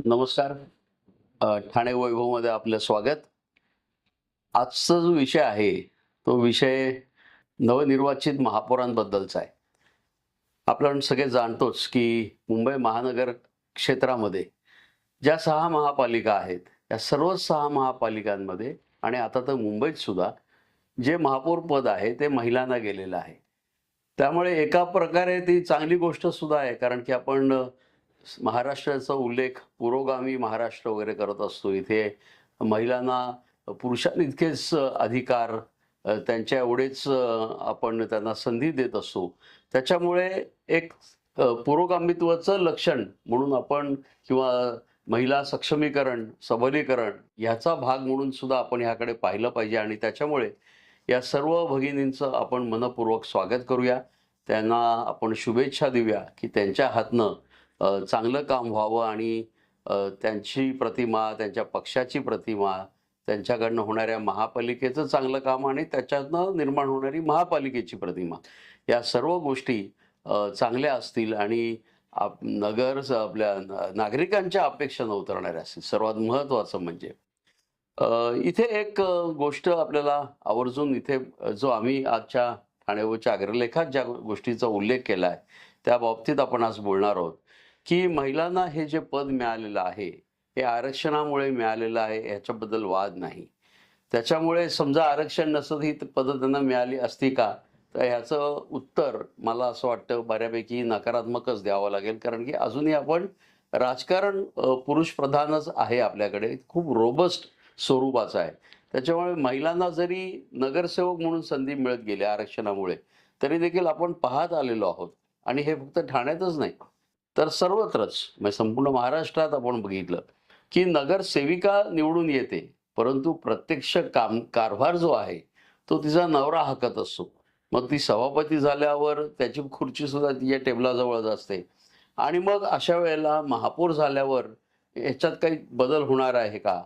नमस्कार. ठाणे वैभवमध्ये आपलं स्वागत. आजचा जो विषय आहे, तो विषय नवनिर्वाचित महापौरांबद्दलचा आहे. आपण सगळे जाणतोच, की मुंबई महानगर क्षेत्रामध्ये ज्या 6 महापालिका आहेत, या सर्व 6 महापालिकांमध्ये आणि आता तर मुंबईत सुद्धा जे महापौर पद आहे, ते महिलांना गेलेलं आहे. त्यामुळे एका प्रकारे ती चांगली गोष्ट सुद्धा आहे, कारण की आपण महाराष्ट्राचा उल्लेख पुरोगामी महाराष्ट्र वगैरे करत असतो. इथे महिलांना पुरुषांइतकेच अधिकार त्यांच्या एवढेच आपण त्यांना संधी देत असतो. त्याच्यामुळे एक पुरोगामित्वाचं लक्षण म्हणून आपण किंवा महिला सक्षमीकरण, सबलीकरण ह्याचा भाग म्हणून सुद्धा आपण ह्याकडे पाहिलं पाहिजे आणि त्याच्यामुळे या सर्व भगिनींचं आपण मनःपूर्वक स्वागत करूया. त्यांना आपण शुभेच्छा देऊया, की त्यांच्या हातनं चांगलं काम व्हावं आणि त्यांची प्रतिमा, त्यांच्या पक्षाची प्रतिमा, त्यांच्याकडनं होणाऱ्या महापालिकेचं चांगलं काम आणि त्याच्यातनं निर्माण होणारी महापालिकेची प्रतिमा, या सर्व गोष्टी चांगल्या असतील आणि आपल्या नागरिकांच्या अपेक्षांना उतरणाऱ्या असतील. सर्वात महत्त्वाचं म्हणजे इथे एक गोष्ट आपल्याला आवर्जून इथे जो आम्ही आजच्या ठाणेवरच्या अग्रलेखात ज्या गोष्टीचा उल्लेख केला आहे, त्या बाबतीत आपण आज बोलणार आहोत, की महिलांना हे जे पद मिळालेलं आहे, हे आरक्षणामुळे मिळालेलं आहे, ह्याच्याबद्दल वाद नाही. त्याच्यामुळे समजा आरक्षण नसतं ही पदं त्यांना मिळाली असती का? तर ह्याचं उत्तर मला असं वाटतं बऱ्यापैकी नकारात्मकच द्यावं लागेल. कारण की अजूनही आपण राजकारण पुरुषप्रधानच आहे आपल्याकडे. खूप रोबस्ट स्वरूपाचं आहे. त्याच्यामुळे महिलांना जरी नगरसेवक म्हणून संधी मिळत गेल्या आरक्षणामुळे, तरी देखील आपण पाहत आलेलो आहोत आणि हे फक्त ठाण्यातच नाही, तर सर्वत्रच म्हणजे संपूर्ण महाराष्ट्रात आपण बघितलं, की नगरसेविका निवडून येते, परंतु प्रत्यक्ष कारभार जो आहे, तो तिचा नवरा हाकत असतो. मग ती सभापती झाल्यावर त्याची खुर्चीसुद्धा तिच्या टेबलाजवळच असते आणि मग अशा वेळेला महापौर झाल्यावर ह्याच्यात काही बदल होणार आहे का?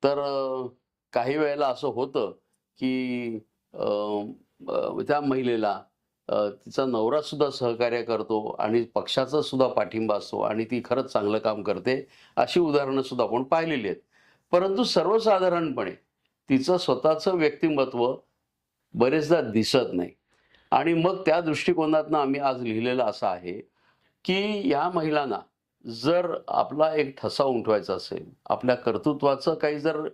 तर काही वेळेला असं होतं, की अ, त्या महिलेला तिचा नवरासुद्धा सहकार्य करतो आणि पक्षाचा सुद्धा पाठिंबा असतो आणि ती खरंच चांगलं काम करते. अशी उदाहरणं सुद्धा आपण पाहिलेली आहेत. परंतु सर्वसाधारणपणे तिचं स्वतःचं व्यक्तिमत्व बरेचदा दिसत नाही आणि मग त्या दृष्टिकोनातनं आम्ही आज लिहिलेलं असं आहे, की या महिलांना जर आपला एक ठसा उमटवायचा असेल, आपल्या कर्तृत्वाचं काही जर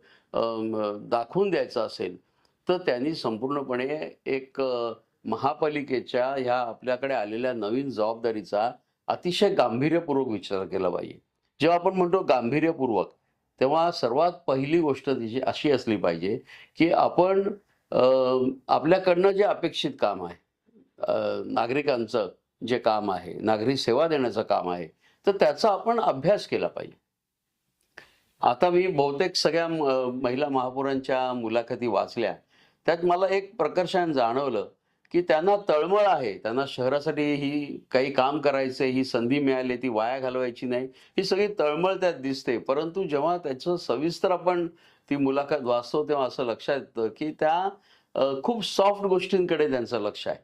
दाखवून द्यायचं असेल, तर त्यांनी संपूर्णपणे एक महापालिकेच्या ह्या आपल्याकडे आलेल्या नवीन जबाबदारीचा अतिशय गांभीर्यपूर्वक विचार केला पाहिजे. जेव्हा आपण म्हणतो गांभीर्यपूर्वक, तेव्हा सर्वात पहिली गोष्ट तिची अशी असली पाहिजे, की आपण आपल्याकडनं जे अपेक्षित काम आहे, नागरिकांचं जे काम आहे, नागरी सेवा देण्याचं काम आहे, तर त्याचा आपण अभ्यास केला पाहिजे. आता मी बहुतेक सगळ्या महिला महापौरांच्या मुलाखती वाचल्या. त्यात मला एक प्रकर्षाने जाणवलं, की त्यांना तळमळ आहे. त्यांना शहरासाठी ही काही काम करायचंय, ही संधी मिळाली ती वाया घालवायची नाही. ही सगळी तळमळ त्यात दिसते. परंतु जेव्हा त्याचं सविस्तर आपण ती मुलाखत वाचतो, तेव्हा असं लक्षात येतं, की त्या खूप सॉफ्ट गोष्टींकडे त्यांचं लक्ष आहे.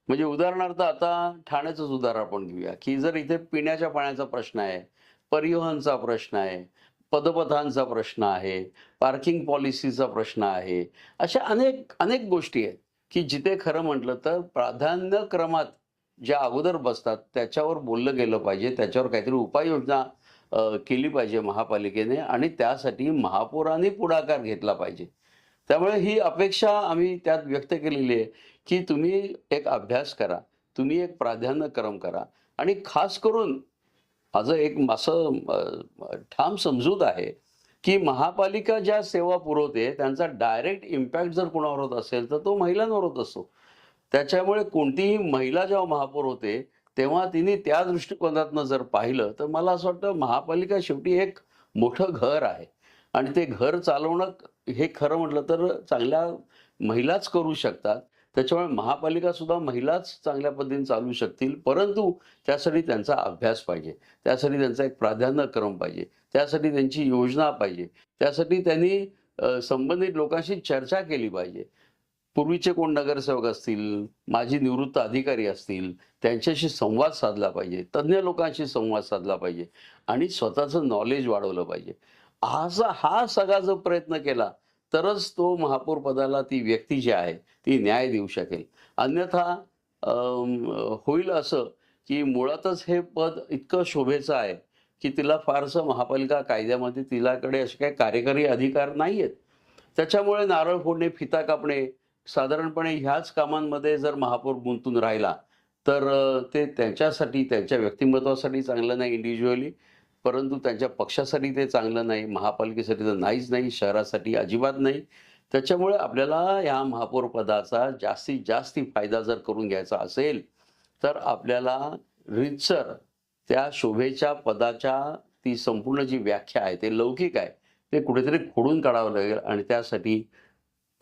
म्हणजे उदाहरणार्थ आता ठाण्याचंच उदाहरण आपण घेऊया, की जर इथे पिण्याच्या पाण्याचा प्रश्न आहे, परिवहनचा प्रश्न आहे, पदपथांचा प्रश्न आहे, पार्किंग पॉलिसीचा प्रश्न आहे. अशा अनेक अनेक गोष्टी आहेत, की जिथे खरं म्हटलं तर प्राधान्यक्रमात ज्या अगोदर बसतात त्याच्यावर बोललं गेलं पाहिजे. त्याच्यावर काहीतरी उपाययोजना केली पाहिजे महापालिकेने आणि त्यासाठी महापौरांनी पुढाकार घेतला पाहिजे. त्यामुळे ही अपेक्षा आम्ही त्यात व्यक्त केलेली आहे, की तुम्ही एक अभ्यास करा, तुम्ही एक प्राधान्यक्रम करा आणि खास करून माझं एक असं ठाम समजूत आहे, की महापालिका ज्या सेवा पुरवते त्यांचा डायरेक्ट इम्पॅक्ट जर कोणावर होत असेल, तर तो महिलांवर होत असतो. त्याच्यामुळे कोणतीही महिला जेव्हा महापौर होते, तेव्हा तिने त्या दृष्टिकोनातनं जर पाहिलं, तर मला असं वाटतं महापालिका शेवटी एक मोठं घर आहे आणि ते घर चालवणं हे खरं म्हटलं तर चांगल्या महिलाच करू शकतात. त्याच्यामुळे महापालिका सुद्धा महिलाच चांगल्या पद्धतीने चालवू शकतील. परंतु त्यासाठी त्यांचा अभ्यास पाहिजे. त्यासाठी त्यांचा एक प्राधान्यक्रम पाहिजे. त्यासाठी त्यांची योजना पाहिजे. त्यासाठी त्यांनी संबंधित लोकांशी चर्चा केली पाहिजे. पूर्वीचे कोण नगरसेवक असतील, माजी निवृत्त अधिकारी असतील, त्यांच्याशी संवाद साधला पाहिजे, तज्ज्ञ लोकांशी संवाद साधला पाहिजे आणि स्वतःचं नॉलेज वाढवलं पाहिजे. हा सगळा जर प्रयत्न केला, तरच तो महापौर पदाला ती व्यक्ती जी आहे, ती न्याय देऊ शकेल. अन्यथा होईल असं, की मुळातच हे पद इतकं शोभेचं आहे, की तिला फारसं महापालिका कायद्यामध्ये तिच्याकडे असे काही कार्यकारी अधिकार नाहीयेत. त्याच्यामुळे नारळ फोडणे, फिता कापणे, साधारणपणे ह्याच कामांमध्ये जर महापौर गुंतून राहिला, तर ते त्यांच्यासाठी, त्यांच्या व्यक्तिमत्त्वासाठी चांगलं नाही इंडिव्हिज्युअली, परंतु त्यांच्या पक्षासाठी ते चांगलं नाही, महापालिकेसाठी तर नाहीच नाही, शहरासाठी अजिबात नाही. त्याच्यामुळे आपल्याला ह्या महापौर पदाचा जास्तीत जास्त फायदा जर करून घ्यायचा असेल, तर आपल्याला रीतसर त्या शोभेच्या पदाच्या ती संपूर्ण जी व्याख्या आहे, ते लौकिक आहे, ते कुठेतरी खोडून काढावं लागेल आणि त्यासाठी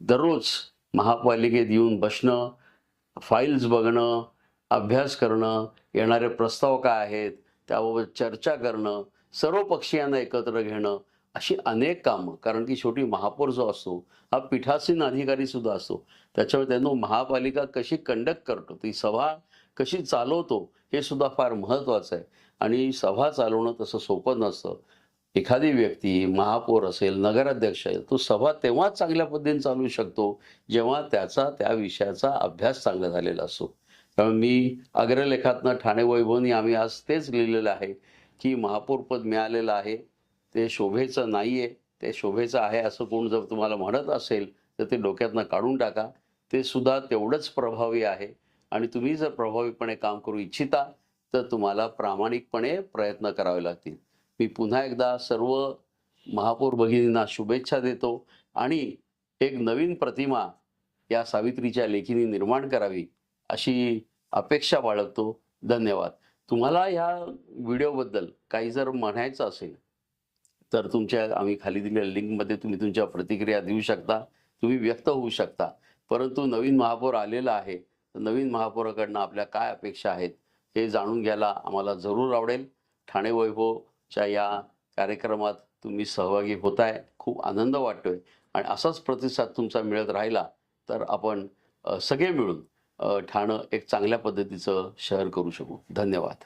दररोज महापालिकेत येऊन बसणं, फाईल्स बघणं, अभ्यास करणं, येणारे प्रस्ताव काय आहेत, त्याबाबत चर्चा करणं, सर्व पक्षीयांना एकत्र घेणं, अशी अनेक कामं. कारण की शेवटी महापौर जो असतो, हा पीठासीन अधिकारी सुद्धा असतो. त्याच्यामुळे त्यांना महापालिका कशी कंडक्ट करतो, ती सभा कशी चालवतो, हे सुद्धा फार महत्त्वाचं आहे. आणि सभा चालवणं तसं सोपं नसतं. एखादी व्यक्ती महापौर असेल, नगराध्यक्ष आहे, तो सभा तेव्हाच चांगल्या पद्धतीने चालवू शकतो, जेव्हा त्याचा त्या विषयाचा अभ्यास चांगला झालेला असतो. त्यामुळे मी अग्रलेखातनं ठाणे वैभवनी आम्ही आज तेच लिहिलेलं आहे, की महापौर पद मिळालेलं आहे, ते शोभेचं नाही आहे. ते शोभेचं आहे असं कोण जर तुम्हाला म्हणत असेल, तर ते डोक्यातनं काढून टाका. ते सुद्धा तेवढंच प्रभावी आहे आणि तुम्ही जर प्रभावीपणे काम करू इच्छिता, तर तुम्हाला प्रामाणिकपणे प्रयत्न करावे लागतील. मी पुन्हा एकदा सर्व महापौर भगिनींना शुभेच्छा देतो आणि एक नवीन प्रतिमा या सावित्रीच्या लेखीने निर्माण करावी, अशी अपेक्षा बाळगतो. धन्यवाद. तुम्हाला ह्या व्हिडिओबद्दल काही जर म्हणायचं असेल, तर आम्ही खाली दिलेल्या लिंकमध्ये तुम्ही तुमच्या प्रतिक्रिया देऊ शकता, तुम्ही व्यक्त होऊ शकता. परंतु नवीन महापौर आलेला आहे, तर नवीन महापौराकडनं आपल्या काय अपेक्षा आहेत, हे जाणून घ्यायला आम्हाला जरूर आवडेल. ठाणे वैभवच्या या कार्यक्रमात तुम्ही सहभागी होताय, खूप आनंद वाटतोय आणि असाच प्रतिसाद तुमचा मिळत राहिला, तर आपण सगळे मिळून ठाणं एक चांगल्या पद्धतीचं शहर करू शकू. धन्यवाद.